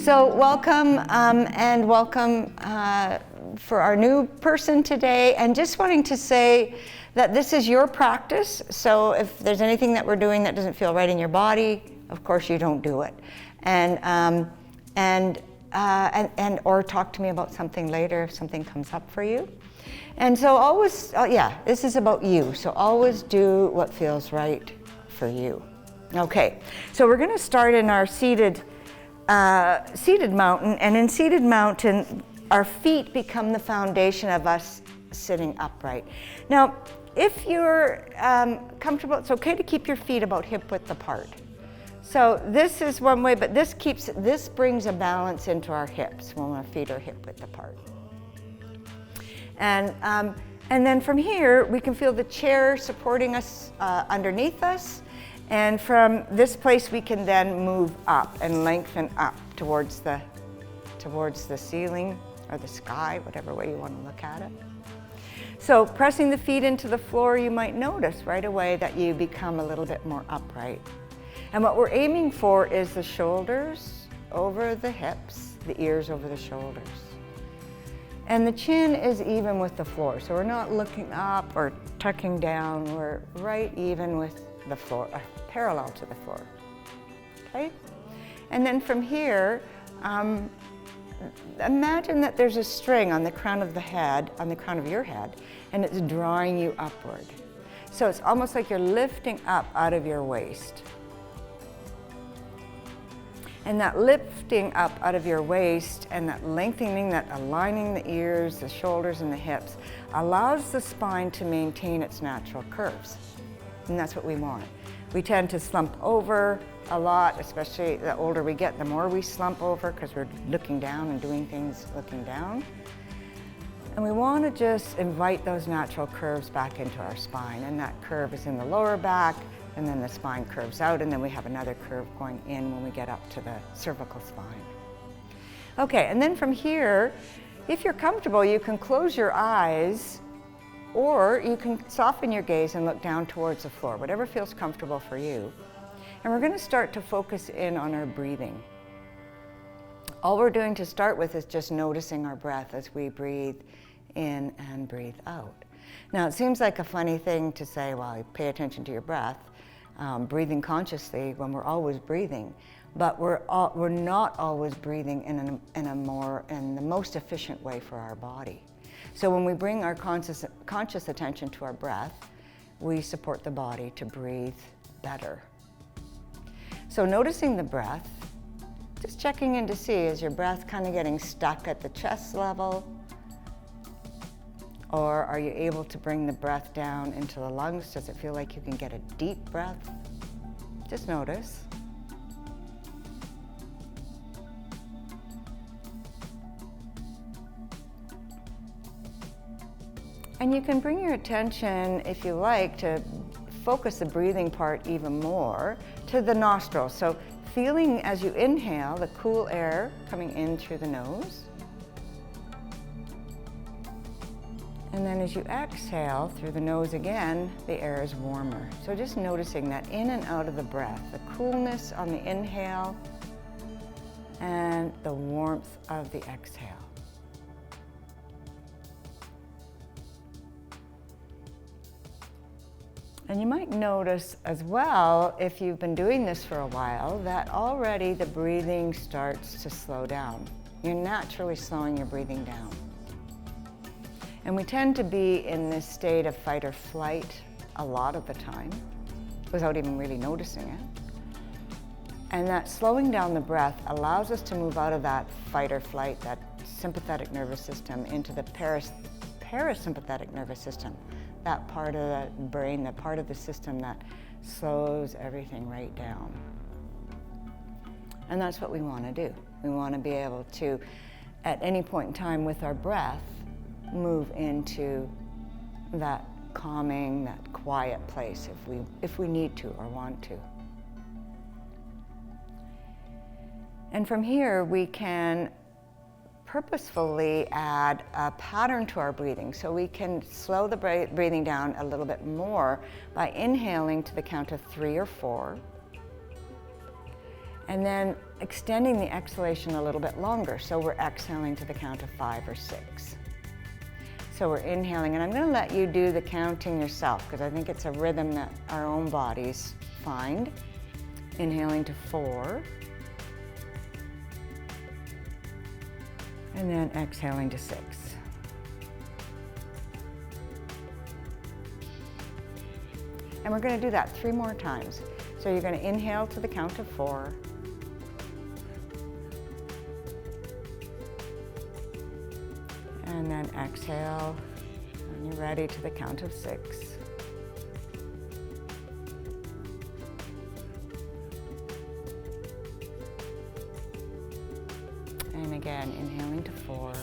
So welcome and welcome for our new person today, and just wanting to say that this is your practice. So if there's anything that we're doing that doesn't feel right in your body, of course you don't do it. And or talk to me about something later if something comes up for you. And so always, this is about you. So always do what feels right for you. Okay, so we're going to start in our seated mountain, and in seated mountain, our feet become the foundation of us sitting upright. Now, if you're comfortable, it's okay to keep your feet about hip width apart. So this is one way, but this brings a balance into our hips when our feet are hip width apart. And then from here, we can feel the chair supporting us underneath us. And from this place, we can then move up and lengthen up towards the ceiling or the sky, whatever way you want to look at it. So pressing the feet into the floor, you might notice right away that you become a little bit more upright. And what we're aiming for is the shoulders over the hips, the ears over the shoulders. And the chin is even with the floor. So we're not looking up or tucking down, we're right even with the floor, parallel to the floor, okay? And then from here, imagine that there's a string on the crown of the head, on the crown of your head, and it's drawing you upward. So it's almost like you're lifting up out of your waist. And that lifting up out of your waist and that lengthening, that aligning the ears, the shoulders, and the hips allows the spine to maintain its natural curves. And that's what we want. We tend to slump over a lot, especially the older we get, the more we slump over because we're looking down and doing things looking down. And we want to just invite those natural curves back into our spine. And that curve is in the lower back, and then the spine curves out, and then we have another curve going in when we get up to the cervical spine. Okay, and then from here, if you're comfortable, you can close your eyes, or you can soften your gaze and look down towards the floor, whatever feels comfortable for you. And we're going to start to focus in on our breathing. All we're doing to start with is just noticing our breath as we breathe in and breathe out. Now, it seems like a funny thing to say, well, pay attention to your breath, breathing consciously when we're always breathing, but we're not always breathing in the most efficient way for our body. So when we bring our conscious attention to our breath, we support the body to breathe better. So noticing the breath, just checking in to see, is your breath kind of getting stuck at the chest level? Or are you able to bring the breath down into the lungs? Does it feel like you can get a deep breath? Just notice. And you can bring your attention, if you like, to focus the breathing part even more to the nostrils. So feeling as you inhale the cool air coming in through the nose. And then as you exhale through the nose again, the air is warmer. So just noticing that in and out of the breath, the coolness on the inhale and the warmth of the exhale. And you might notice as well, if you've been doing this for a while, that already the breathing starts to slow down. You're naturally slowing your breathing down. And we tend to be in this state of fight or flight a lot of the time, without even really noticing it. And that slowing down the breath allows us to move out of that fight or flight, that sympathetic nervous system, into the parasympathetic nervous system. That part of the brain, that part of the system that slows everything right down. And that's what we want to do. We want to be able to, at any point in time with our breath, move into that calming, that quiet place if we need to or want to. And from here, we can purposefully add a pattern to our breathing. So we can slow the breathing down a little bit more by inhaling to the count of 3 or 4. And then extending the exhalation a little bit longer. So we're exhaling to the count of 5 or 6. So we're inhaling, and I'm going to let you do the counting yourself because I think it's a rhythm that our own bodies find. Inhaling to 4. And then exhaling to 6. And we're going to do that 3 more times. So you're going to inhale to the count of 4. And then exhale when you're ready to the count of 6. And again, inhaling to 4.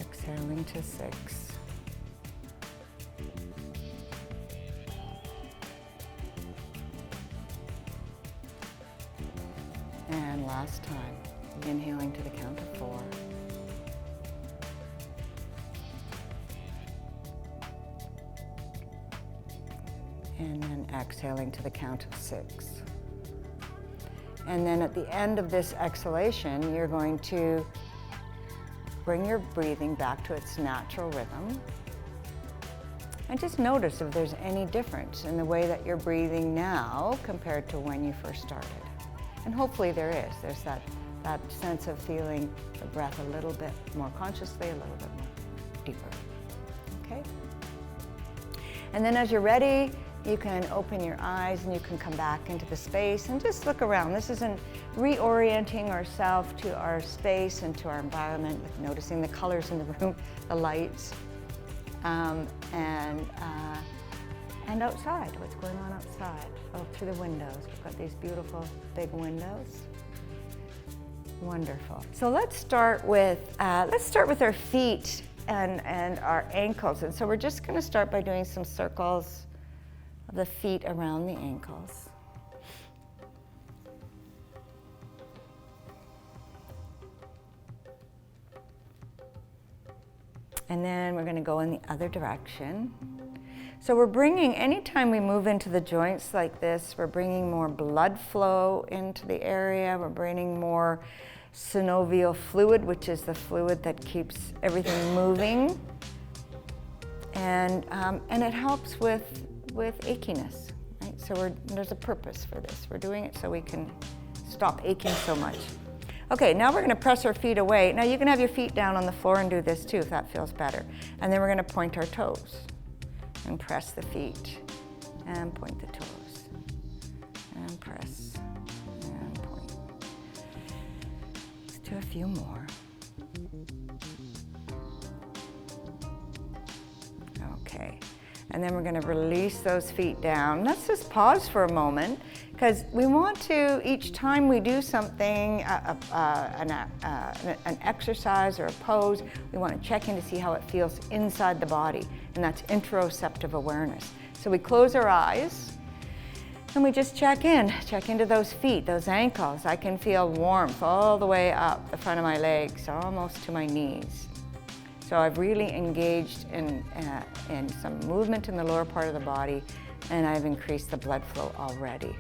Exhaling to 6. And last time, inhaling to the count of 4. And then exhaling to the count of 6. And then at the end of this exhalation, you're going to bring your breathing back to its natural rhythm. And just notice if there's any difference in the way that you're breathing now compared to when you first started. And hopefully there is. There's that sense of feeling the breath a little bit more consciously, a little bit more deeper. Okay? And then as you're ready, you can open your eyes and you can come back into the space and just look around. This is reorienting ourselves to our space and to our environment, noticing the colors in the room, the lights, and outside, what's going on outside. Oh, through the windows. We've got these beautiful big windows. Wonderful. So let's start with our feet and our ankles. And so we're just going to start by doing some circles of the feet around the ankles. And then we're going to go in the other direction. So we're bringing, anytime we move into the joints like this, we're bringing more blood flow into the area. We're bringing more synovial fluid, which is the fluid that keeps everything moving. And it helps with achiness, right? So there's a purpose for this. We're doing it so we can stop aching so much. Okay, now we're going to press our feet away. Now you can have your feet down on the floor and do this too if that feels better. And then we're going to point our toes and press the feet and point the toes and press and point. Let's do a few more. Okay. And then we're going to release those feet down. Let's just pause for a moment because we want to, each time we do something, an exercise or a pose, we want to check in to see how it feels inside the body, and that's interoceptive awareness. So we close our eyes and we just check into those feet, those ankles. I can feel warmth all the way up the front of my legs, almost to my knees. So I've really engaged in some movement in the lower part of the body, and I've increased the blood flow already.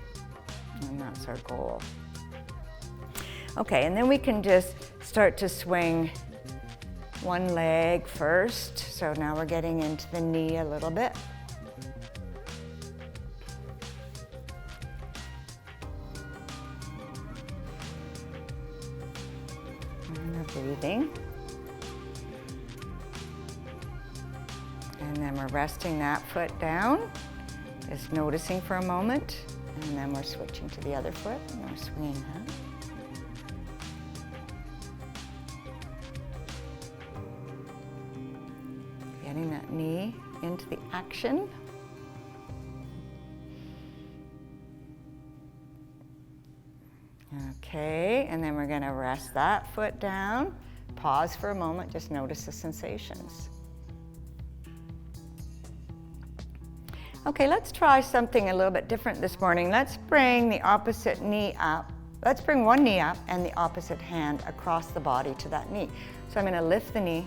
And that's our goal. Okay, and then we can just start to swing one leg first. So now we're getting into the knee a little bit. And we're breathing. And then we're resting that foot down, just noticing for a moment. And then we're switching to the other foot, and we're swinging that. Getting that knee into the action. Okay, and then we're going to rest that foot down. Pause for a moment, just notice the sensations. Okay, let's try something a little bit different this morning. Let's bring the opposite knee up. Let's bring one knee up and the opposite hand across the body to that knee. So I'm going to lift the knee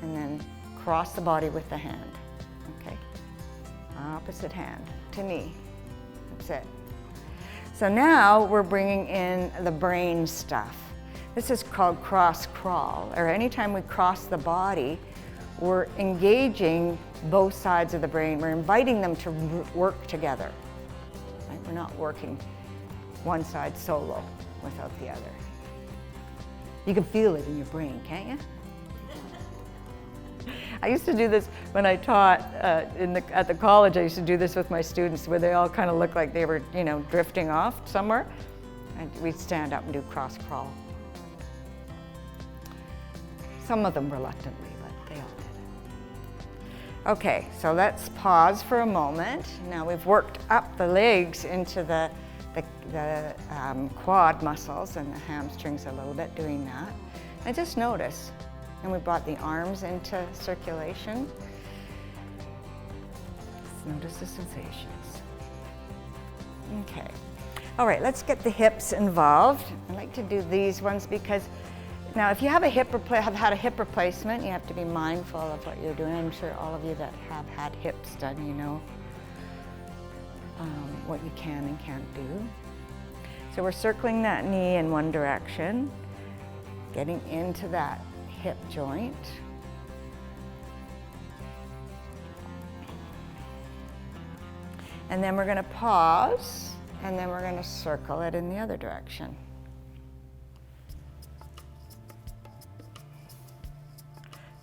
and then cross the body with the hand. Okay, Opposite hand to knee. That's it. So now we're bringing in the brain stuff. This is called cross crawl, or anytime we cross the body, we're engaging both sides of the brain. We're inviting them to work together. Right? We're not working one side solo without the other. You can feel it in your brain, can't you? I used to do this when I taught at the college. I used to do this with my students where they all kind of looked like they were, drifting off somewhere. And we'd stand up and do cross crawl. Some of them reluctantly, but they all did. Okay, so let's pause for a moment. Now we've worked up the legs into the quad muscles and the hamstrings a little bit doing that. And just notice. And we brought the arms into circulation. Just notice the sensations. Okay. All right, let's get the hips involved. I like to do these ones because now if you have had a hip replacement, you have to be mindful of what you're doing. I'm sure all of you that have had hips done, you know what you can and can't do. So we're circling that knee in one direction, getting into that hip joint. And then we're going to pause, and then we're going to circle it in the other direction.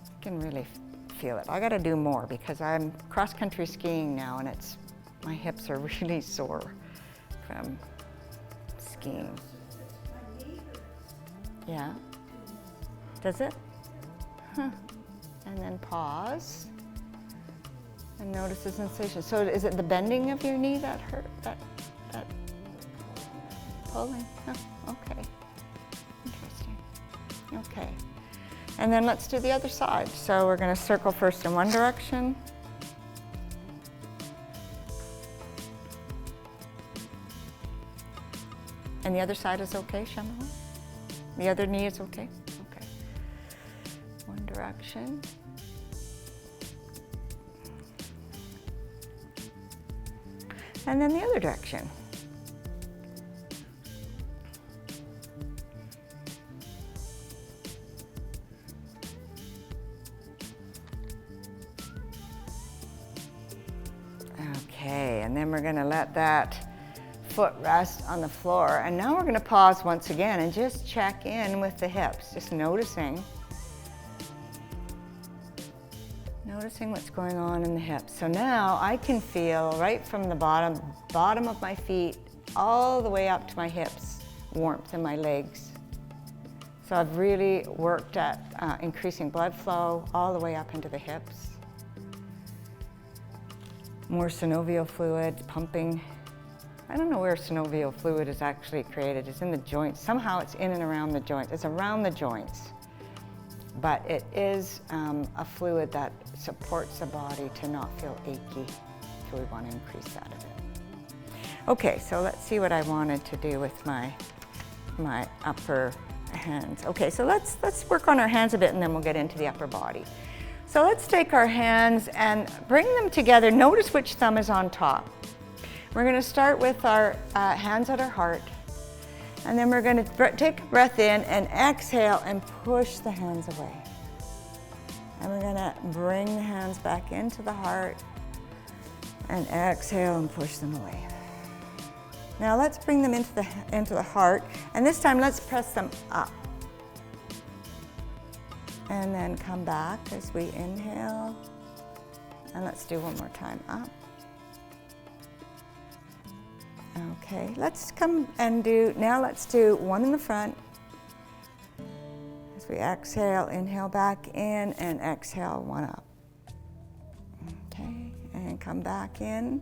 You can really feel it. I got to do more because I'm cross-country skiing now, and my hips are really sore from skiing. Yeah. Does it? Huh. And then pause. And notice the sensation. So is it the bending of your knee that hurt? That pulling? Huh. Okay. Interesting. Okay. And then let's do the other side. So we're going to circle first in one direction. And the other side is okay, Shamaha? The other knee is okay? Okay. One direction. And then the other direction. Okay, and then we're going to let that foot rest on the floor. And now we're going to pause once again and just check in with the hips, just noticing what's going on in the hips. So now I can feel right from the bottom of my feet all the way up to my hips, warmth in my legs. So I've really worked at increasing blood flow all the way up into the hips. More synovial fluid pumping. I don't know where synovial fluid is actually created. It's in the joints. Somehow it's in and around the joints. It's around the joints. But it is a fluid that supports the body to not feel achy. So we want to increase that a bit. Okay, so let's see what I wanted to do with my upper hands. Okay, so let's work on our hands a bit and then we'll get into the upper body. So let's take our hands and bring them together. Notice which thumb is on top. We're going to start with our hands at our heart. And then we're going to take a breath in and exhale and push the hands away. And we're going to bring the hands back into the heart and exhale and push them away. Now let's bring them into the heart. And this time let's press them up. And then come back as we inhale. And let's do one more time. Up. Okay, let's come and let's do one in the front. As we exhale, inhale back in and exhale one up. Okay, and come back in.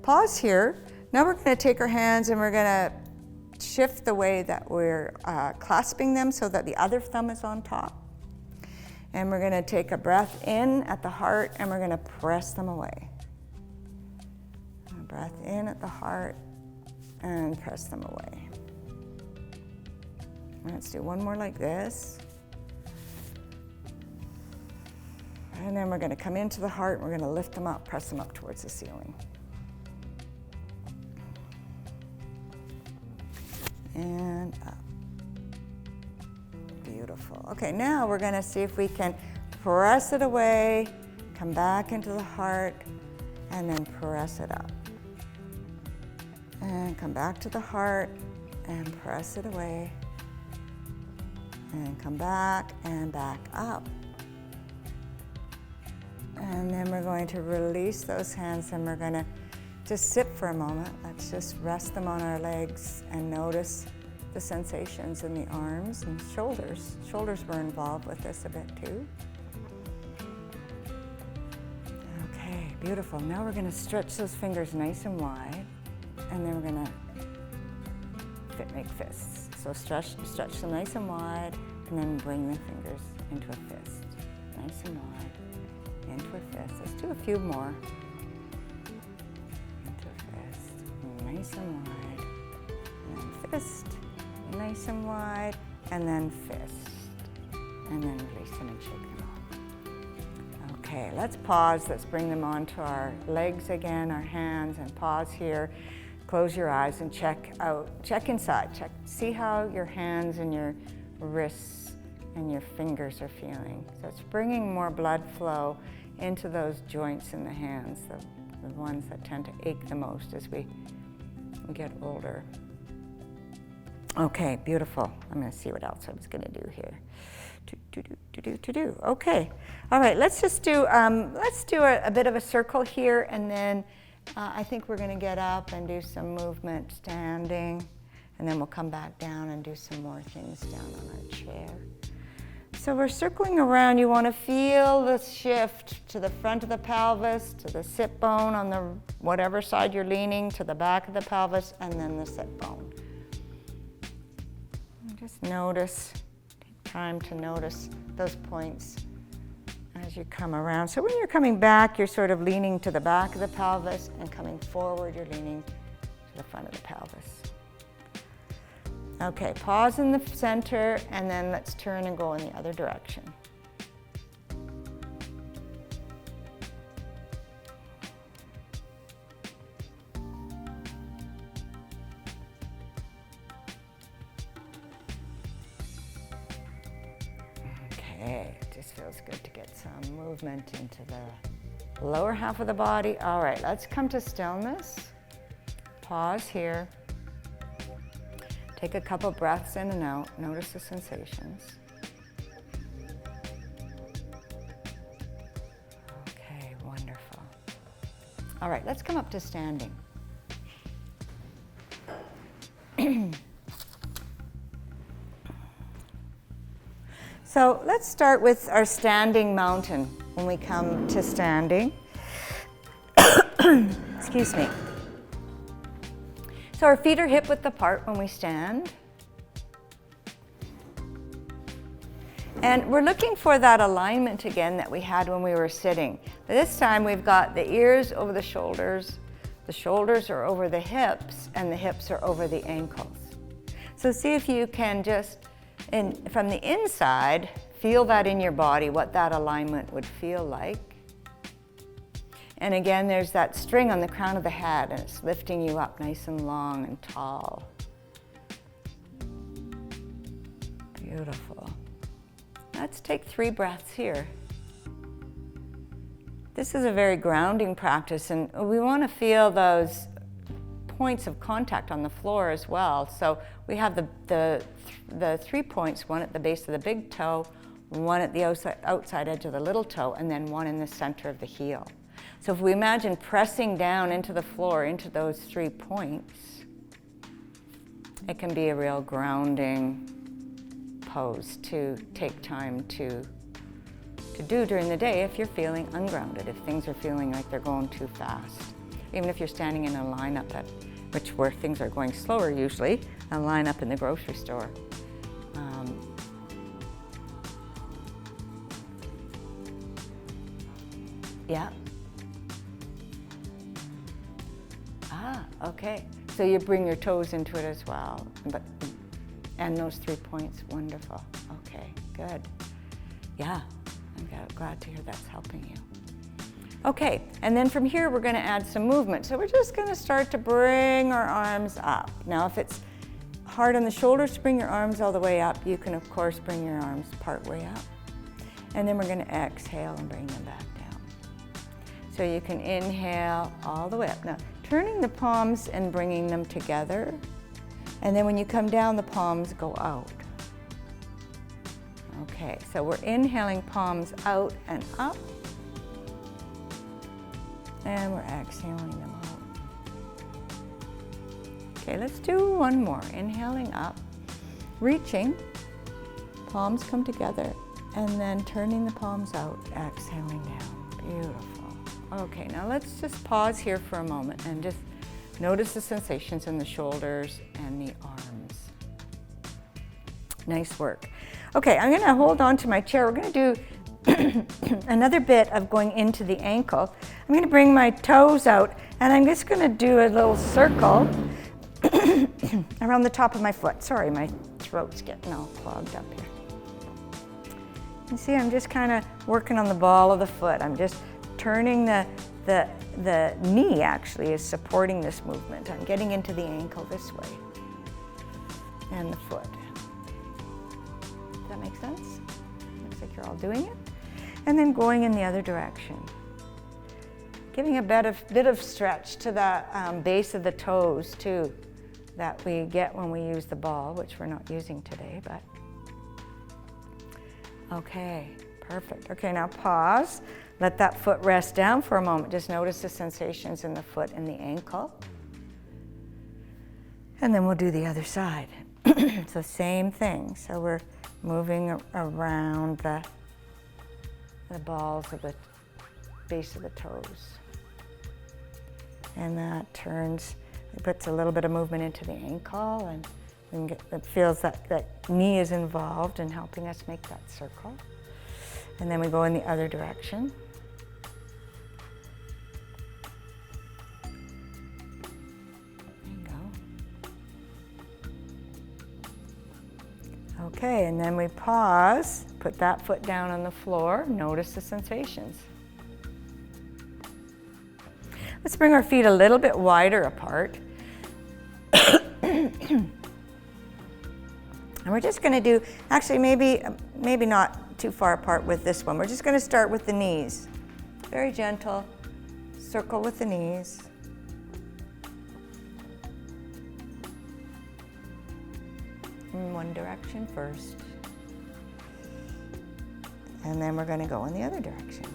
Pause here. Now we're going to take our hands and we're going to shift the way that we're clasping them so that the other thumb is on top. And we're going to take a breath in at the heart and we're going to press them away. A breath in at the heart and press them away. Let's do one more like this. And then we're going to come into the heart, and we're going to lift them up, press them up towards the ceiling. And up. Beautiful. Okay, now we're going to see if we can press it away, come back into the heart, and then press it up. And come back to the heart and press it away. And come back and back up. And then we're going to release those hands, and we're going to just sit for a moment. Let's just rest them on our legs and notice the sensations in the arms and shoulders. Shoulders were involved with this a bit too. Okay, beautiful. Now we're going to stretch those fingers nice and wide, and then we're going to make fists. So stretch them nice and wide, and then bring the fingers into a fist. Nice and wide, into a fist. Let's do a few more. Into a fist, nice and wide, and then fist, nice and wide, and then fist. And then release them and shake them off. Okay, let's pause. Let's bring them onto our legs again, our hands, and pause here. Close your eyes and check inside. See how your hands and your wrists and your fingers are feeling. So it's bringing more blood flow into those joints in the hands, the ones that tend to ache the most as we get older. Okay, beautiful. I'm going to see what else I was going to do here. Okay, all right. Let's just do a bit of a circle here, and then I think we're going to get up and do some movement standing, and then we'll come back down and do some more things down on our chair. So we're circling around. You want to feel the shift to the front of the pelvis, to the sit bone on the whatever side you're leaning, to the back of the pelvis, and then the sit bone. And just notice, take time to notice those points as you come around. So when you're coming back, you're sort of leaning to the back of the pelvis, and coming forward, you're leaning to the front of the pelvis. Okay, pause in the center, and then let's turn and go in the other direction. Okay, it just feels good to get some movement into the lower half of the body. All right, let's come to stillness. Pause here. Take a couple breaths in and out. Notice the sensations. Okay, wonderful. All right, let's come up to standing. So let's start with our standing mountain when we come to standing. Excuse me. So our feet are hip width apart when we stand. And we're looking for that alignment again that we had when we were sitting. But this time we've got the ears over the shoulders are over the hips, and the hips are over the ankles. So see if you can just, from the inside, feel that in your body, what that alignment would feel like. And again, there's that string on the crown of the head, and it's lifting you up nice and long and tall. Beautiful. Let's take 3 breaths here. This is a very grounding practice, and we want to feel those points of contact on the floor as well. So we have the 3 points, one at the base of the big toe, one at the outside edge of the little toe, and then one in the center of the heel. So if we imagine pressing down into the floor, into those 3 points, it can be a real grounding pose to take time to do during the day if you're feeling ungrounded, if things are feeling like they're going too fast. Even if you're standing in a lineup where things are going slower usually, a lineup in the grocery store. Yeah. Okay. So you bring your toes into it as well, and those 3 points, wonderful. Okay, good. Yeah, okay. glad to hear that's helping you. Okay, and then from here we're going to add some movement. So we're just going to start to bring our arms up. Now if it's hard on the shoulders to bring your arms all the way up, you can of course bring your arms part way up. And then we're going to exhale and bring them back down. So you can inhale all the way up. Now turning the palms and bringing them together. And then when you come down, the palms go out. Okay, so we're inhaling palms out and up. And we're exhaling them out. Okay, let's do one more. Inhaling up, reaching, palms come together, and then turning the palms out, exhaling down. Beautiful. Okay, now let's just pause here for a moment and just notice the sensations in the shoulders and the arms. Nice work. Okay, I'm going to hold on to my chair. We're going to do another bit of going into the ankle. I'm going to bring my toes out and I'm just going to do a little circle around the top of my foot. Sorry, my throat's getting all clogged up here. You see, I'm just kind of working on the ball of the foot. I'm just turning the knee actually is supporting this movement. I'm getting into the ankle this way and the foot. Does that make sense? Looks like you're all doing it. And then going in the other direction. Giving a bit of stretch to the base of the toes too, that we get when we use the ball, which we're not using today, but. Okay, perfect. Okay, now pause. Let that foot rest down for a moment. Just notice the sensations in the foot and the ankle. And then we'll do the other side. So same thing. So we're moving around the balls of the base of the toes. And that turns, it puts a little bit of movement into the ankle, and it feels that knee is involved in helping us make that circle. And then we go in the other direction. There you go. Okay, and then we pause, put that foot down on the floor, notice the sensations. Let's bring our feet a little bit wider apart. And we're just going to do, actually maybe not too far apart with this one. We're just going to start with the knees. Very gentle, circle with the knees. In one direction first. And then we're going to go in the other direction.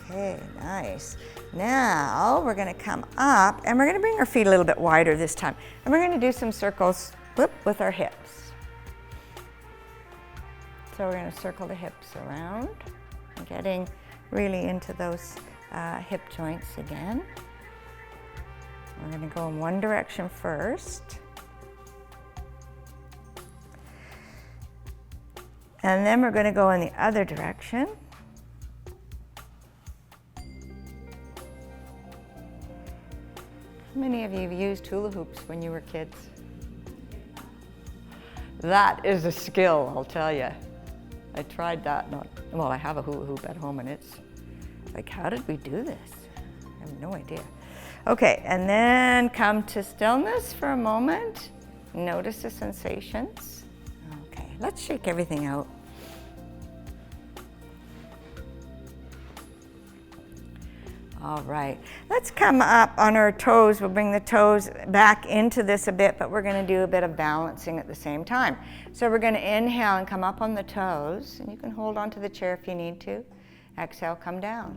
Okay, nice. Now we're going to come up and we're going to bring our feet a little bit wider this time. And we're going to do some circles with our hips. So we're going to circle the hips around, getting really into those hip joints again. We're going to go in one direction first. And then we're going to go in the other direction. How many of you have used hula hoops when you were kids? That is a skill, I'll tell you. I tried that, I have a hula hoop at home and it's like, how did we do this? I have no idea. Okay, and then come to stillness for a moment. Notice the sensations. Okay, let's shake everything out. All right, let's come up on our toes. We'll bring the toes back into this a bit, but we're going to do a bit of balancing at the same time. So we're going to inhale and come up on the toes, and you can hold onto the chair if you need to. Exhale, come down.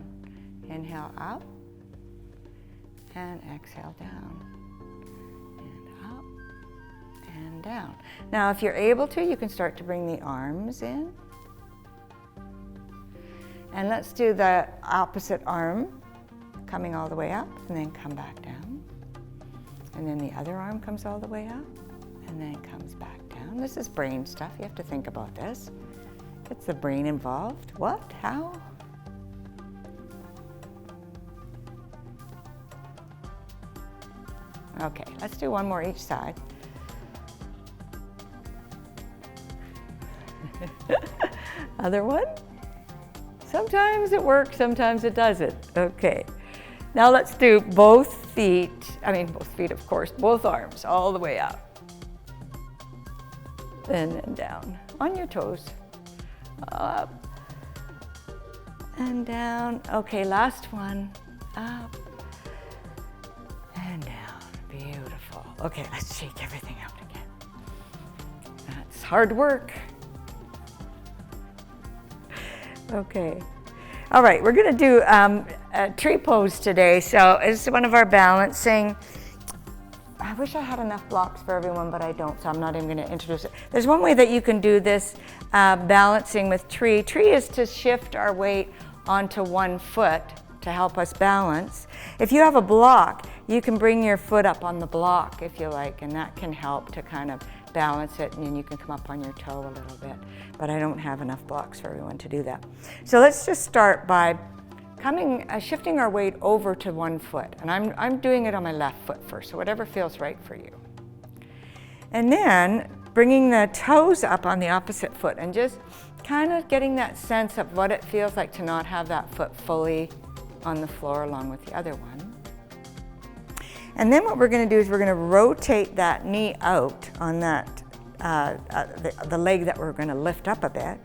Inhale up, and exhale down. And up, and down. Now, if you're able to, you can start to bring the arms in. And let's do the opposite arm. Coming all the way up and then come back down. And then the other arm comes all the way up and then comes back down. This is brain stuff. You have to think about this. Gets the brain involved. What? How? Okay, let's do one more each side. Other one. Sometimes it works, sometimes it doesn't. Okay. Now let's do both feet, of course, both arms all the way up. And then down on your toes. Up and down. Okay, last one. Up and down. Beautiful. Okay, let's shake everything out again. That's hard work. Okay. All right, we're going to do a tree pose today. So it's one of our balancing. I wish I had enough blocks for everyone, but I don't, so I'm not even going to introduce it. There's one way that you can do this balancing with tree. Tree is to shift our weight onto one foot to help us balance. If you have a block, you can bring your foot up on the block if you like, and that can help to kind of balance it, and then you can come up on your toe a little bit. But I don't have enough blocks for everyone to do that. So let's just start by shifting our weight over to one foot. And I'm doing it on my left foot first, so whatever feels right for you. And then bringing the toes up on the opposite foot and just kind of getting that sense of what it feels like to not have that foot fully on the floor along with the other one. And then what we're going to do is we're going to rotate that knee out on that the leg that we're going to lift up a bit.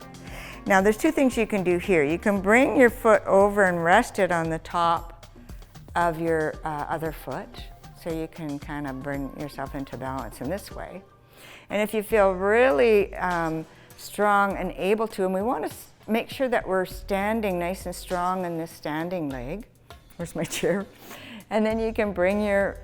Now there's two things you can do here. You can bring your foot over and rest it on the top of your other foot, so you can kind of bring yourself into balance in this way. And if you feel really strong and able to, and we want to make sure that we're standing nice and strong in this standing leg. Where's my chair? And then you can bring your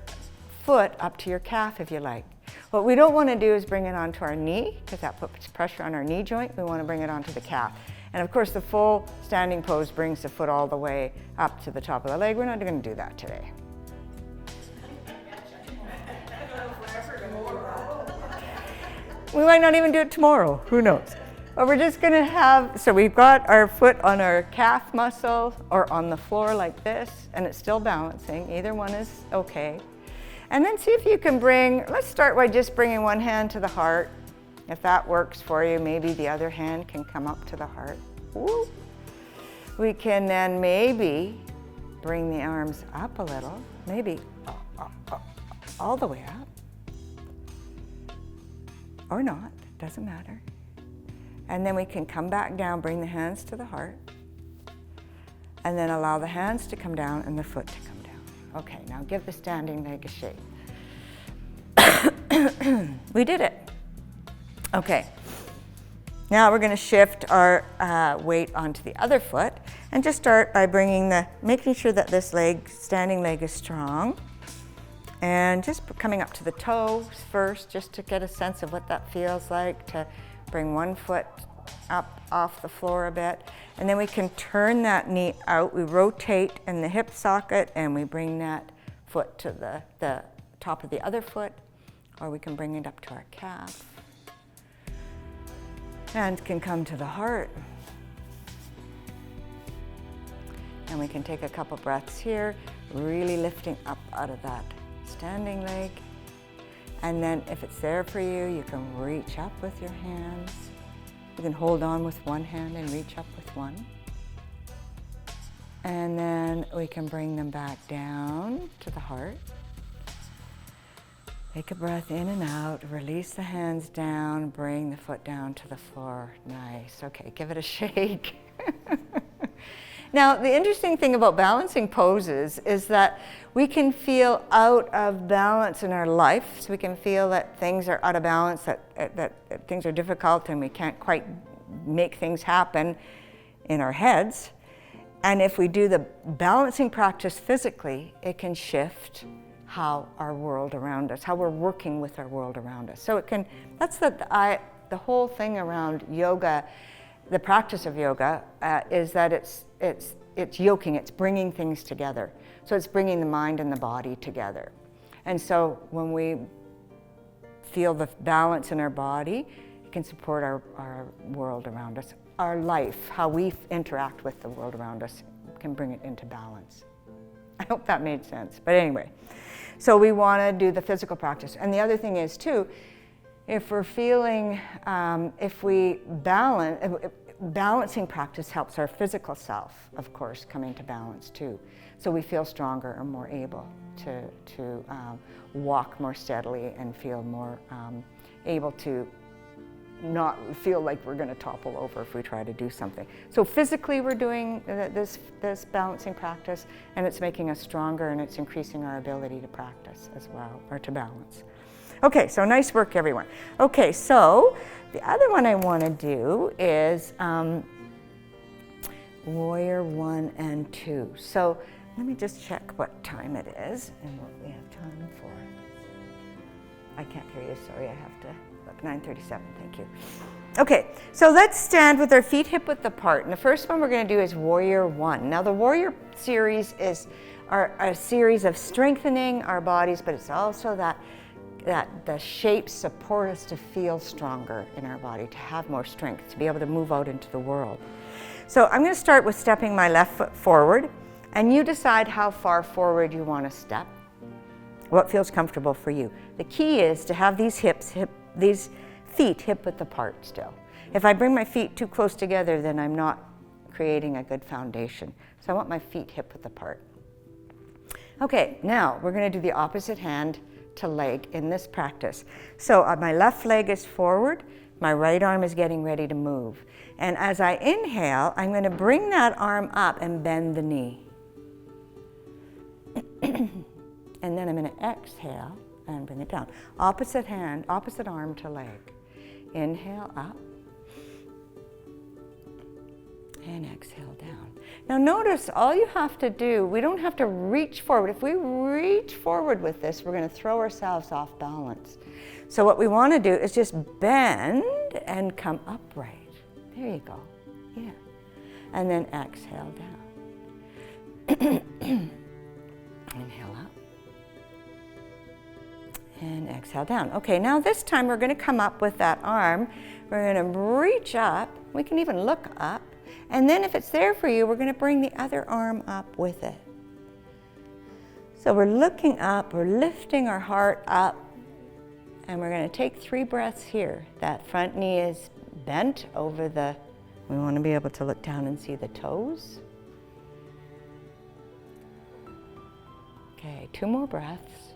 foot up to your calf if you like. What we don't want to do is bring it onto our knee, because that puts pressure on our knee joint. We want to bring it onto the calf. And of course, the full standing pose brings the foot all the way up to the top of the leg. We're not going to do that today. We might not even do it tomorrow. Who knows? But we're just going to have, so we've got our foot on our calf muscle or on the floor like this, and it's still balancing. Either one is okay. And then see if you can let's start by just bringing one hand to the heart. If that works for you, maybe the other hand can come up to the heart. Woo. We can then maybe bring the arms up a little, maybe all the way up. Or not, doesn't matter. And then we can come back down, bring the hands to the heart, and then allow the hands to come down and the foot to come down. Okay, now give the standing leg a shake. We did it. Okay, now we're going to shift our weight onto the other foot, and just start by making sure that this standing leg is strong, and just coming up to the toes first, just to get a sense of what that feels like, to bring one foot up off the floor a bit, and then we can turn that knee out. We rotate in the hip socket, and we bring that foot to the top of the other foot, or we can bring it up to our calf. Hands can come to the heart. And we can take a couple breaths here, really lifting up out of that standing leg. And then if it's there for you, you can reach up with your hands. You can hold on with one hand and reach up with one. And then we can bring them back down to the heart. Take a breath in and out, release the hands down, bring the foot down to the floor. Nice. Okay, give it a shake. Now, the interesting thing about balancing poses is that we can feel out of balance in our life. So we can feel that things are out of balance, that things are difficult and we can't quite make things happen in our heads. And if we do the balancing practice physically, it can shift how our world around us, how we're working with our world around us. So that's the whole thing around yoga, the practice of yoga, is that it's yoking, it's bringing things together. So it's bringing the mind and the body together. And so when we feel the balance in our body, it can support our world around us. Our life, how we interact with the world around us, can bring it into balance. I hope that made sense. But anyway, So we want to do the physical practice. And the other thing is too, if we're feeling, if we balancing practice helps our physical self, of course, come into balance too. So we feel stronger and more able to walk more steadily and feel more able to not feel like we're going to topple over if we try to do something. So physically we're doing this balancing practice, and it's making us stronger, and it's increasing our ability to practice as well, or to balance. Okay, so nice work everyone. Okay, so the other one I want to do is Warrior 1 and 2. So let me just check what time it is and what we have time for. I can't hear you, sorry, I have to look. 9:37, thank you. Okay, so let's stand with our feet hip-width apart. And the first one we're going to do is Warrior 1. Now the Warrior series is a series of strengthening our bodies, but it's also that the shapes support us to feel stronger in our body, to have more strength, to be able to move out into the world. So I'm going to start with stepping my left foot forward, and you decide how far forward you want to step, what feels comfortable for you. The key is to have these feet hip-width apart still. If I bring my feet too close together, then I'm not creating a good foundation. So I want my feet hip-width apart. Okay, now we're going to do the opposite hand to leg in this practice. So my left leg is forward, my right arm is getting ready to move. And as I inhale, I'm going to bring that arm up and bend the knee. And then I'm going to exhale and bring it down. Opposite hand, opposite arm to leg. Inhale up and exhale down. Now notice all you have to do, we don't have to reach forward. If we reach forward with this, we're going to throw ourselves off balance. So what we want to do is just bend and come upright. There you go. Yeah. And then exhale down. Inhale up. And exhale down. Okay, now this time we're going to come up with that arm. We're going to reach up. We can even look up. And then if it's there for you, we're going to bring the other arm up with it. So we're looking up, we're lifting our heart up, and we're going to take 3 breaths here. That front knee is bent over we want to be able to look down and see the toes. Okay, 2 more breaths.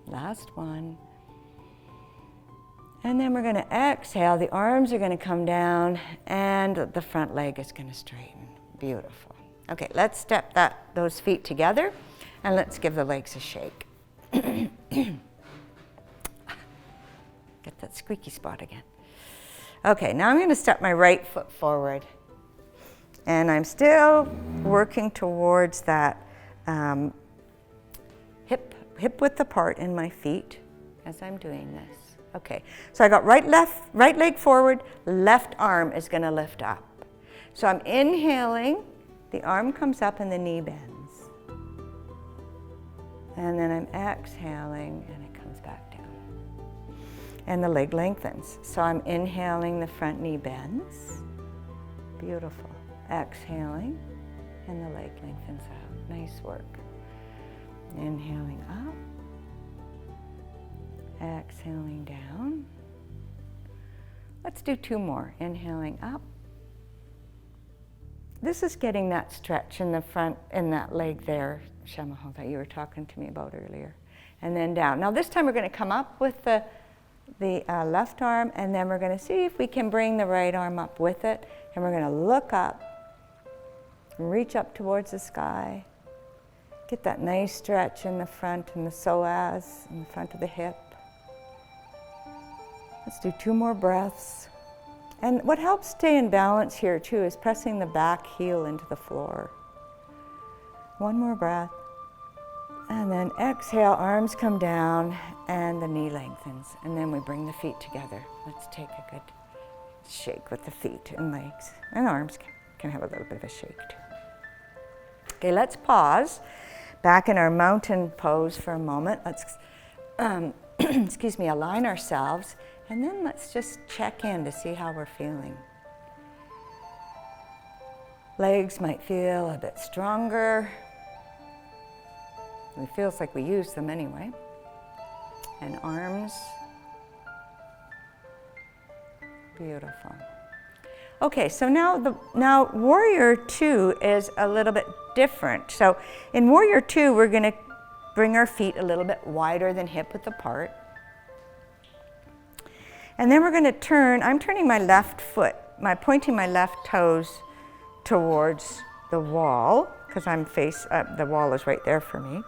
Last one. And then we're going to exhale. The arms are going to come down, and the front leg is going to straighten. Beautiful. Okay, let's step those feet together, and let's give the legs a shake. Get that squeaky spot again. Okay, now I'm going to step my right foot forward, and I'm still working towards that hip width apart in my feet as I'm doing this. Okay, so I got right leg forward, left arm is going to lift up. So I'm inhaling, the arm comes up and the knee bends. And then I'm exhaling and it comes back down. And the leg lengthens. So I'm inhaling, the front knee bends. Beautiful. Exhaling and the leg lengthens out. Nice work. Inhaling up. Exhaling down. Let's do 2 more. Inhaling up. This is getting that stretch in the front, in that leg there, Shamaho, that you were talking to me about earlier. And then down. Now this time we're going to come up with the left arm, and then we're going to see if we can bring the right arm up with it. And we're going to look up, reach up towards the sky. Get that nice stretch in the front and the psoas, in the front of the hip. Let's do 2 more breaths. And what helps stay in balance here too is pressing the back heel into the floor. 1 more breath. And then exhale, arms come down and the knee lengthens. And then we bring the feet together. Let's take a good shake with the feet and legs. And arms can have a little bit of a shake too. Okay, let's pause. Back in our mountain pose for a moment. Let's, align ourselves. And then let's just check in to see how we're feeling. Legs might feel a bit stronger. It feels like we use them anyway. And arms. Beautiful. Okay, so now Warrior 2 is a little bit different. So in Warrior 2, we're going to bring our feet a little bit wider than hip width apart. And then we're going to turn, I'm turning my left foot, pointing my left toes towards the wall, because the wall is right there for me.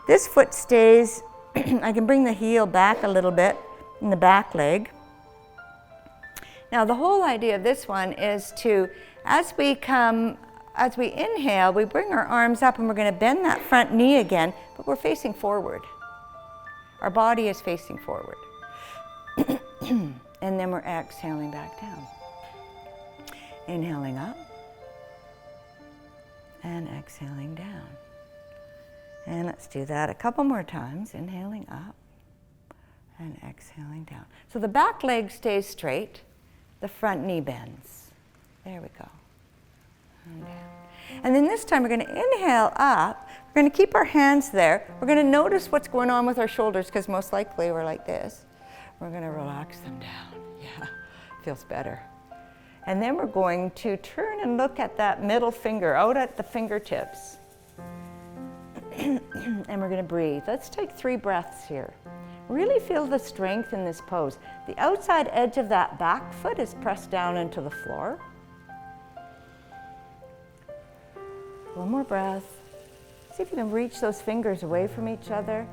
This foot stays, I can bring the heel back a little bit in the back leg. Now the whole idea of this one is to, as we inhale, we bring our arms up and we're going to bend that front knee again, but we're facing forward. Our body is facing forward. And then we're exhaling back down. Inhaling up and exhaling down. And let's do that a couple more times. Inhaling up and exhaling down. So the back leg stays straight. The front knee bends. There we go. And down. And then this time we're going to inhale up. We're going to keep our hands there. We're going to notice what's going on with our shoulders, because most likely we're like this. We're going to relax them down. Yeah, feels better. And then we're going to turn and look at that middle finger, out at the fingertips. And we're going to breathe. Let's take 3 breaths here. Really feel the strength in this pose. The outside edge of that back foot is pressed down into the floor. One more breath. See if you can reach those fingers away from each other.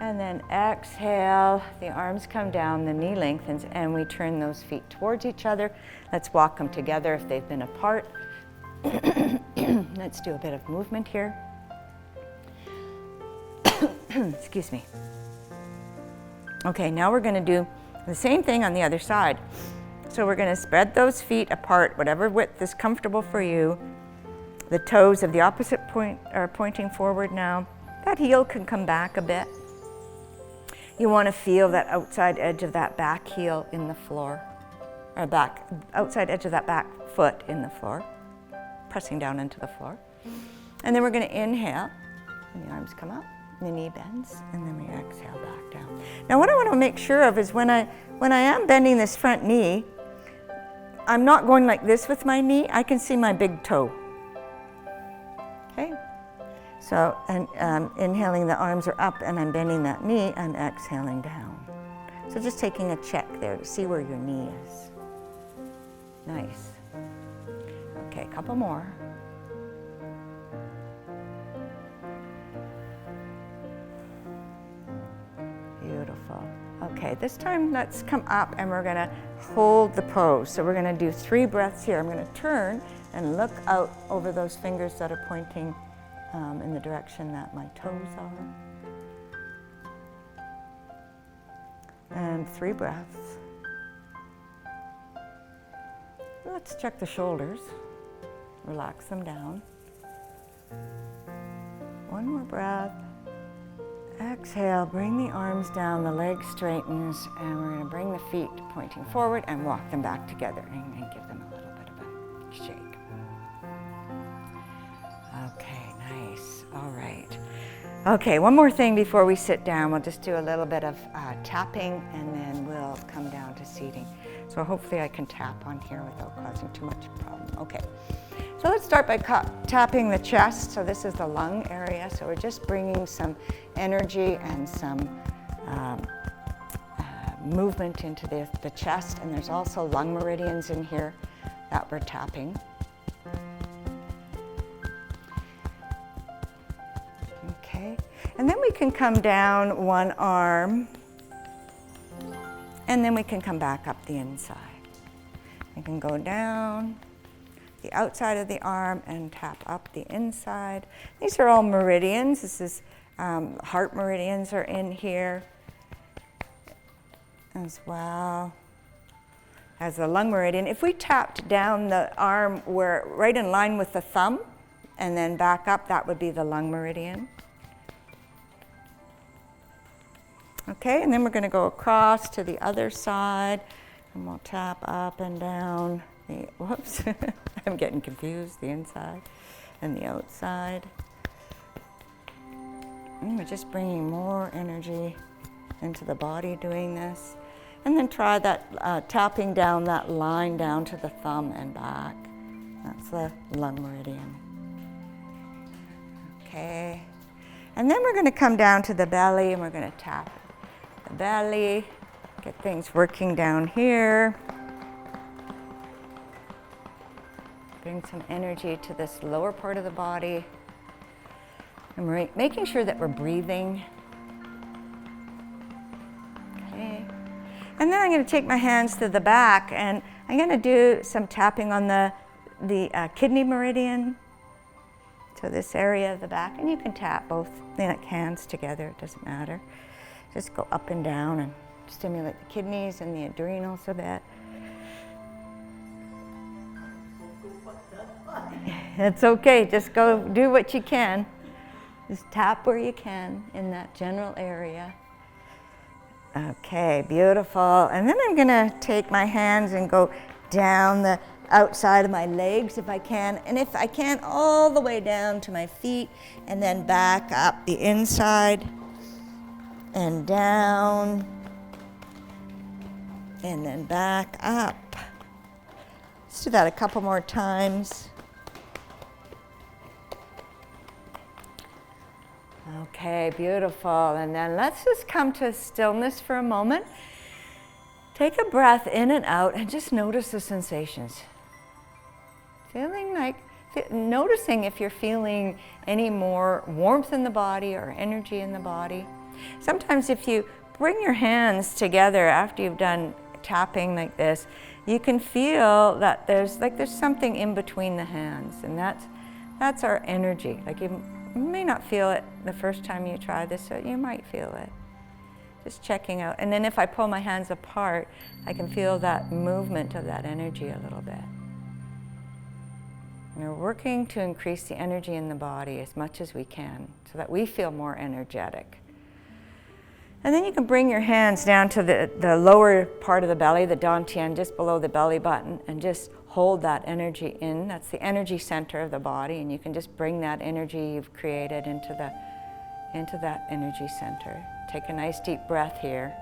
And then exhale, the arms come down, the knee lengthens, and we turn those feet towards each other. Let's walk them together if they've been apart. Let's do a bit of movement here. Excuse me. Okay, now we're going to do the same thing on the other side. So we're going to spread those feet apart, whatever width is comfortable for you. The toes of the opposite point are pointing forward now. That heel can come back a bit. You want to feel that outside edge of that back heel in the floor, or outside edge of that back foot in the floor, pressing down into the floor. And then we're going to inhale, and the arms come up, and the knee bends, and then we exhale back down. Now what I want to make sure of is when I am bending this front knee, I'm not going like this with my knee. I can see my big toe. Okay? So, and inhaling, the arms are up, and I'm bending that knee, and exhaling down. So just taking a check there to see where your knee is. Nice. Okay, a couple more. Beautiful. Okay, this time let's come up, and we're going to hold the pose. So we're going to do 3 breaths here. I'm going to turn and look out over those fingers that are pointing in the direction that my toes are. And 3 breaths. Let's check the shoulders. Relax them down. 1 more breath. Exhale, bring the arms down, the leg straightens, and we're going to bring the feet pointing forward and walk them back together and give them a little bit of a shake. Okay, nice. All right. Okay, one more thing before we sit down. We'll just do a little bit of tapping, and then we'll come down to seating. So hopefully I can tap on here without causing too much problem. Okay. So let's start by tapping the chest. So this is the lung area. So we're just bringing some energy and some movement into the chest. And there's also lung meridians in here that we're tapping. Okay. And then we can come down 1 arm. And then we can come back up the inside. We can go down the outside of the arm and tap up the inside. These are all meridians. This is heart meridians are in here as well as the lung meridian. If we tapped down the arm where right in line with the thumb and then back up, that would be the lung meridian. Okay, and then we're going to go across to the other side, and we'll tap up and down. Whoops, I'm getting confused, the inside and the outside. We're just bringing more energy into the body doing this. And then try that, tapping down that line down to the thumb and back. That's the lung meridian. Okay. And then we're going to come down to the belly and we're going to tap the belly, get things working down here. Bring some energy to this lower part of the body. And we're making sure that we're breathing. Okay. And then I'm going to take my hands to the back and I'm going to do some tapping on the kidney meridian. So this area of the back, and you can tap both hands together, it doesn't matter. Just go up and down and stimulate the kidneys and the adrenals a bit. It's okay, just go do what you can. Just tap where you can in that general area. Okay, beautiful. And then I'm gonna take my hands and go down the outside of my legs if I can, and if I can, all the way down to my feet, and then back up the inside, and down, and then back up. Let's do that a couple more times. Okay, beautiful. And then let's just come to stillness for a moment. Take a breath in and out and just notice the sensations. Noticing if you're feeling any more warmth in the body or energy in the body. Sometimes if you bring your hands together after you've done tapping like this, you can feel that there's something in between the hands, and that's our energy. Like you may not feel it the first time you try this, so you might feel it. Just checking out. And then if I pull my hands apart, I can feel that movement of that energy a little bit. And we're working to increase the energy in the body as much as we can so that we feel more energetic. And then you can bring your hands down to the lower part of the belly, the dantian, just below the belly button, and just hold that energy in. That's the energy center of the body, and you can just bring that energy you've created into that energy center. Take a nice deep breath here.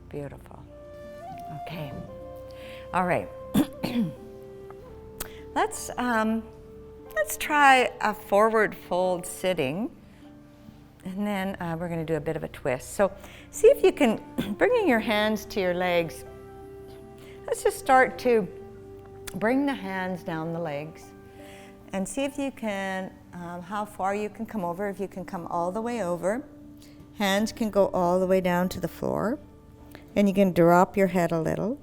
Beautiful. Okay. All right. Let's try a forward fold sitting, and then we're going to do a bit of a twist. So see if you can, bringing your hands to your legs, let's just start to bring the hands down the legs and see if you can, how far you can come over. If you can come all the way over, hands can go all the way down to the floor, and you can drop your head a little.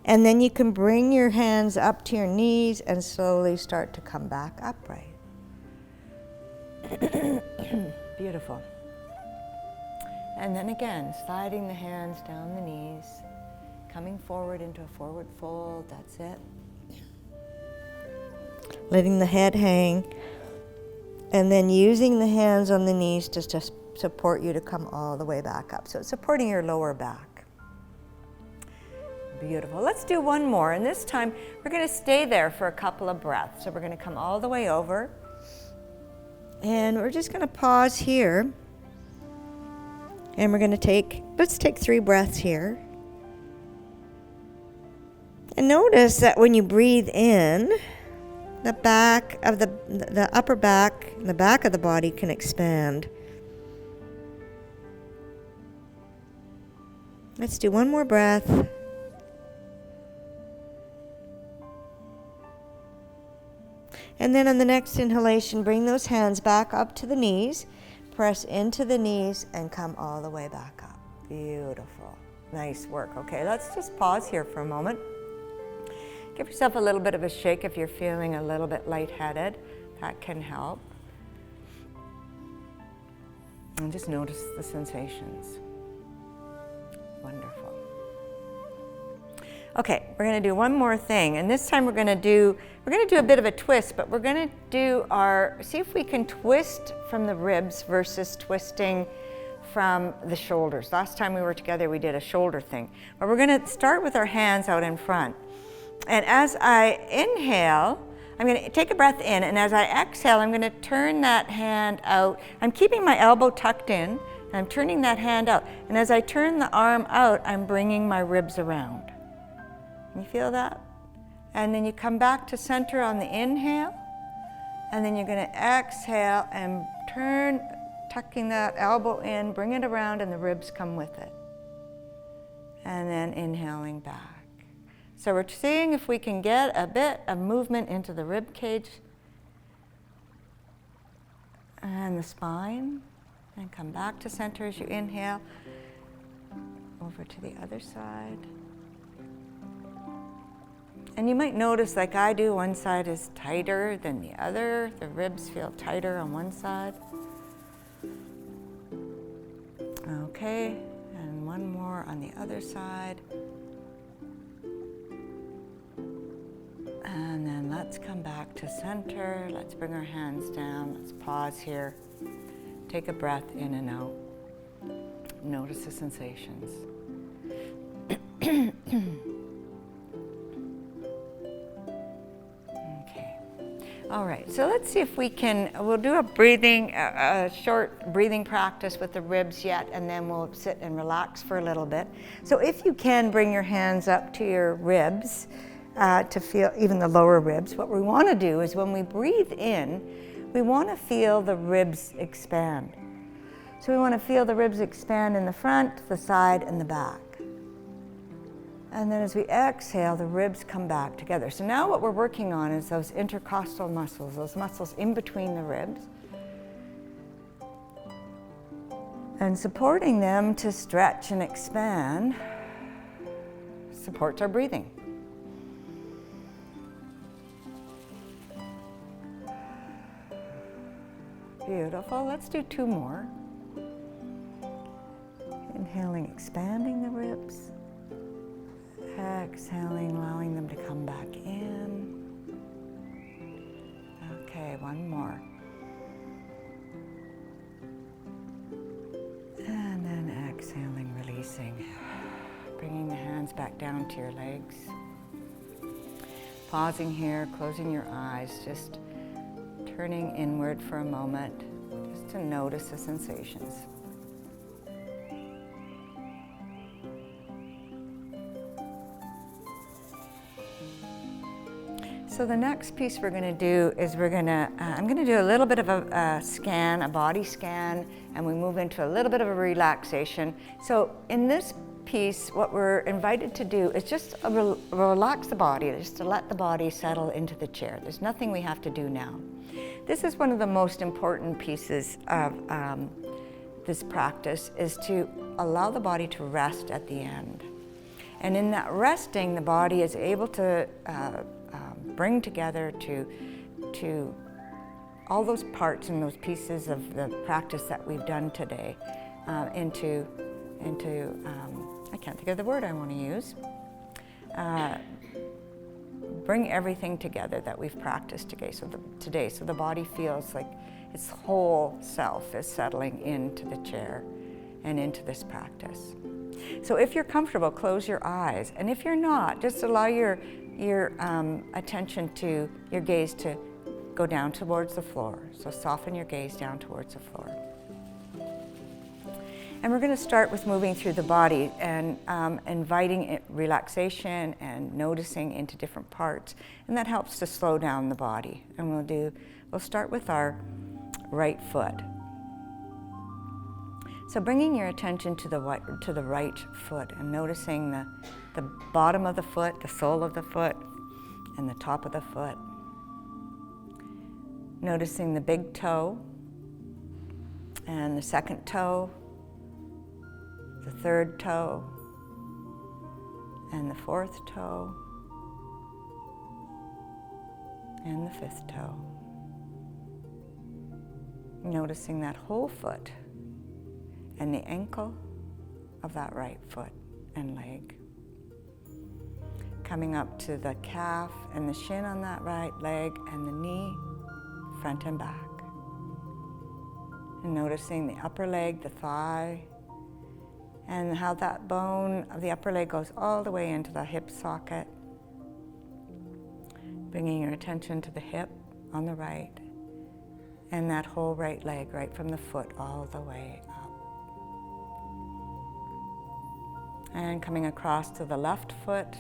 And then you can bring your hands up to your knees and slowly start to come back upright. Beautiful. And then again, sliding the hands down the knees, coming forward into a forward fold, that's it. Letting the head hang, and then using the hands on the knees to just support you to come all the way back up. So it's supporting your lower back. Beautiful. Let's do one more, and this time we're going to stay there for a couple of breaths. So we're going to come all the way over, and we're just going to pause here, and we're going to let's take 3 breaths here. And notice that when you breathe in, the back of the upper back, the back of the body can expand. Let's do one more breath. And then on the next inhalation, bring those hands back up to the knees, press into the knees, and come all the way back up. Beautiful. Nice work. Okay, let's just pause here for a moment. Give yourself a little bit of a shake if you're feeling a little bit lightheaded. That can help. And just notice the sensations. Wonderful. Okay, we're going to do one more thing, and this time we're going to do a bit of a twist, but we're going to do see if we can twist from the ribs versus twisting from the shoulders. Last time we were together, we did a shoulder thing, but we're going to start with our hands out in front. And as I inhale, I'm going to take a breath in, and as I exhale, I'm going to turn that hand out. I'm keeping my elbow tucked in, and I'm turning that hand out. And as I turn the arm out, I'm bringing my ribs around. You feel that? And then you come back to center on the inhale, and then you're going to exhale and turn, tucking that elbow in, bring it around, and the ribs come with it. And then inhaling back. So we're seeing if we can get a bit of movement into the rib cage and the spine, and come back to center as you inhale, over to the other side. And you might notice, like I do, one side is tighter than the other. The ribs feel tighter on one side. Okay, and one more on the other side. And then let's come back to center. Let's bring our hands down. Let's pause here. Take a breath in and out. Notice the sensations. Okay. All right, so let's see if we can, we'll do a short breathing practice with the ribs yet, and then we'll sit and relax for a little bit. So if you can, bring your hands up to your ribs. To feel even the lower ribs. What we want to do is when we breathe in, we want to feel the ribs expand. So we want to feel the ribs expand in the front, the side, and the back. And then as we exhale, the ribs come back together. So now what we're working on is those intercostal muscles, those muscles in between the ribs, and supporting them to stretch and expand supports our breathing. Beautiful. Let's do two more. Inhaling, expanding the ribs. Exhaling, allowing them to come back in. Okay, one more. And then exhaling, releasing. Bringing the hands back down to your legs. Pausing here, closing your eyes, just turning inward for a moment, just to notice the sensations. So the next piece we're going to do is I'm going to do a little bit of a scan, a body scan, and we move into a little bit of a relaxation. So in this piece, what we're invited to do is just relax the body, just to let the body settle into the chair. There's nothing we have to do now. This is one of the most important pieces of this practice, is to allow the body to rest at the end. And in that resting, the body is able to bring together to all those parts and those pieces of the practice that we've done today into I can't think of the word I want to use. Bring everything together that we've practiced today. So the body feels like its whole self is settling into the chair and into this practice. So if you're comfortable, close your eyes. And if you're not, just allow your attention to your gaze to go down towards the floor. So soften your gaze down towards the floor. And we're going to start with moving through the body and inviting relaxation and noticing into different parts. And that helps to slow down the body. And we'll start with our right foot. So bringing your attention to the right foot and noticing the bottom of the foot, the sole of the foot, and the top of the foot. Noticing the big toe and the second toe, the third toe, and the fourth toe, and the fifth toe. Noticing that whole foot and the ankle of that right foot and leg. Coming up to the calf and the shin on that right leg and the knee, front and back. And noticing the upper leg, the thigh, and how that bone of the upper leg goes all the way into the hip socket. Bringing your attention to the hip on the right and that whole right leg, right from the foot all the way up. And coming across to the left foot,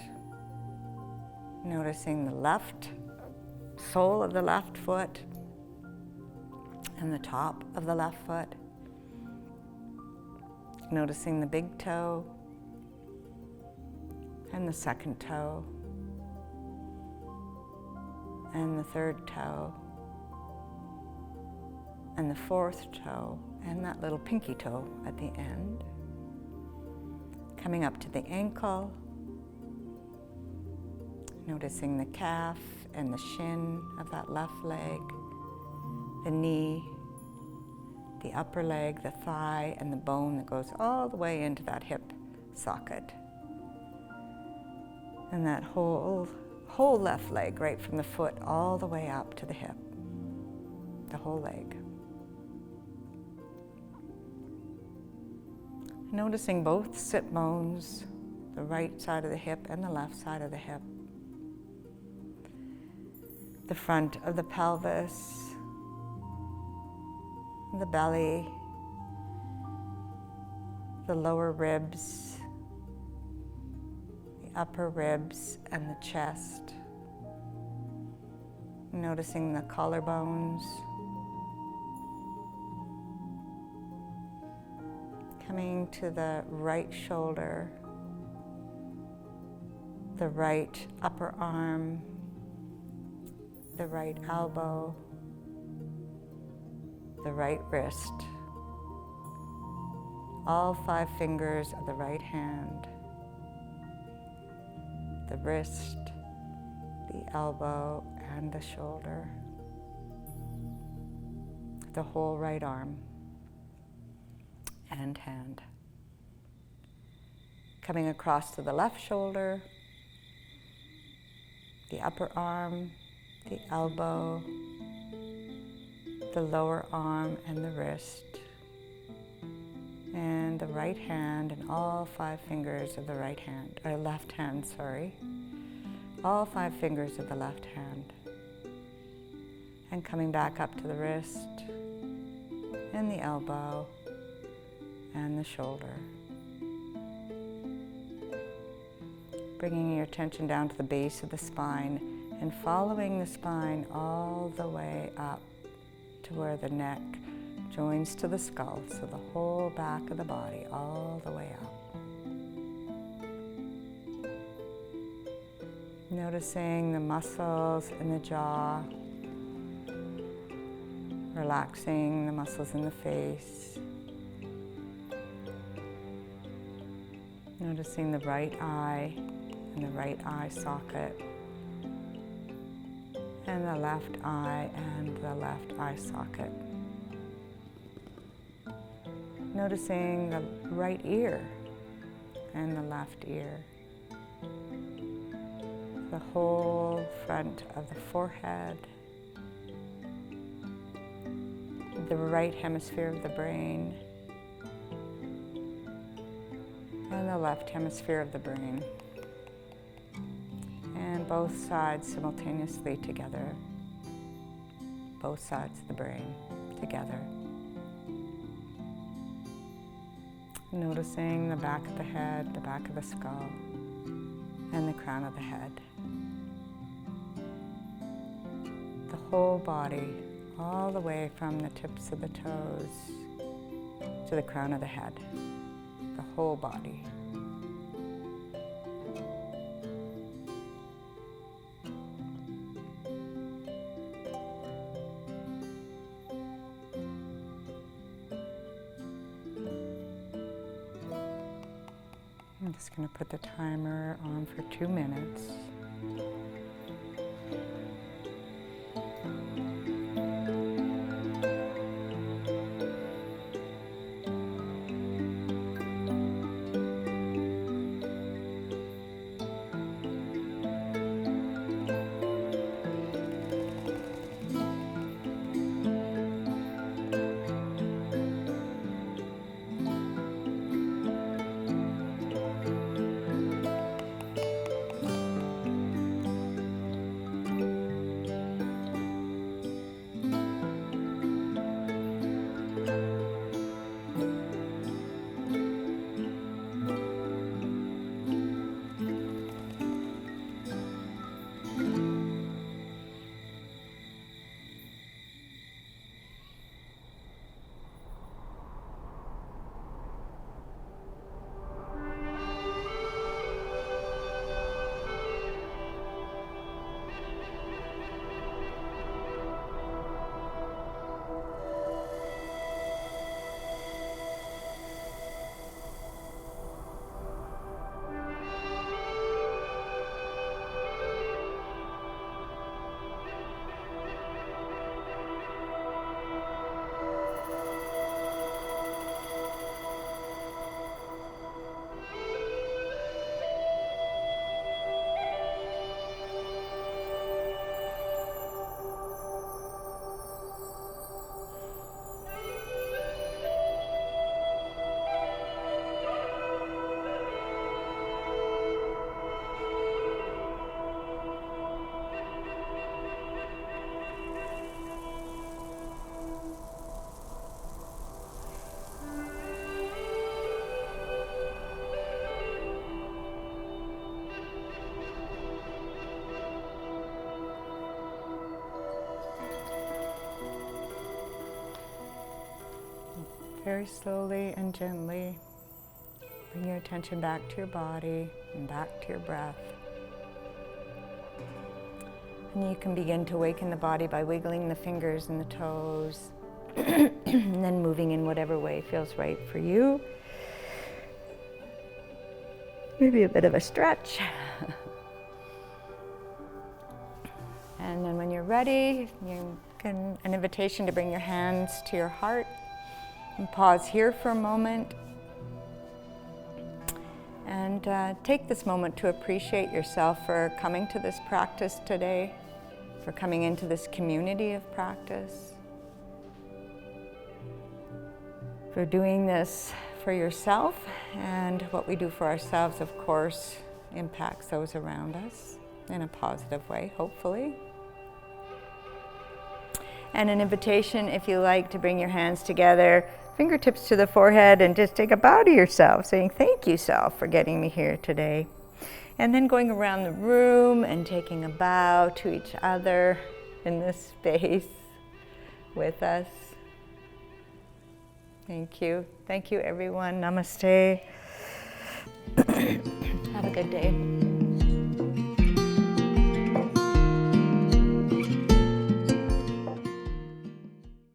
noticing the left sole of the left foot and the top of the left foot. Noticing the big toe and the second toe and the third toe and the fourth toe and that little pinky toe at the end. Coming up to the ankle, noticing the calf and the shin of that left leg, the knee, the upper leg, the thigh, and the bone that goes all the way into that hip socket. And that whole left leg, right from the foot all the way up to the hip, the whole leg. Noticing both sit bones, the right side of the hip and the left side of the hip. The front of the pelvis, the belly, the lower ribs, the upper ribs, and the chest. Noticing the collarbones. Coming to the right shoulder, the right upper arm, the right elbow, the right wrist, all 5 fingers of the right hand, the wrist, the elbow, and the shoulder, the whole right arm and hand. Coming across to the left shoulder, the upper arm, the elbow, the lower arm and the wrist, and the right hand and all 5 fingers of the right hand, or left hand, sorry. All 5 fingers of the left hand. And coming back up to the wrist and the elbow and the shoulder. Bringing your attention down to the base of the spine and following the spine all the way up to where the neck joins to the skull, so the whole back of the body all the way up. Noticing the muscles in the jaw, relaxing the muscles in the face. Noticing the right eye and the right eye socket, and the left eye and the left eye socket. Noticing the right ear and the left ear. The whole front of the forehead, the right hemisphere of the brain, and the left hemisphere of the brain. And both sides simultaneously together. Both sides of the brain together. Noticing the back of the head, the back of the skull, and the crown of the head. The whole body, all the way from the tips of the toes to the crown of the head. The whole body. I'm just going to put the timer on for 2 minutes. Very slowly and gently, bring your attention back to your body and back to your breath. And you can begin to awaken the body by wiggling the fingers and the toes, and then moving in whatever way feels right for you. Maybe a bit of a stretch. And then when you're ready, you can, an invitation to bring your hands to your heart and pause here for a moment. And take this moment to appreciate yourself for coming to this practice today, for coming into this community of practice, for doing this for yourself. And what we do for ourselves, of course, impacts those around us in a positive way, hopefully. And an invitation, if you like, to bring your hands together, fingertips to the forehead, and just take a bow to yourself, saying, thank you, self, for getting me here today. And then going around the room and taking a bow to each other in this space with us. Thank you. Thank you, everyone. Namaste. Have a good day.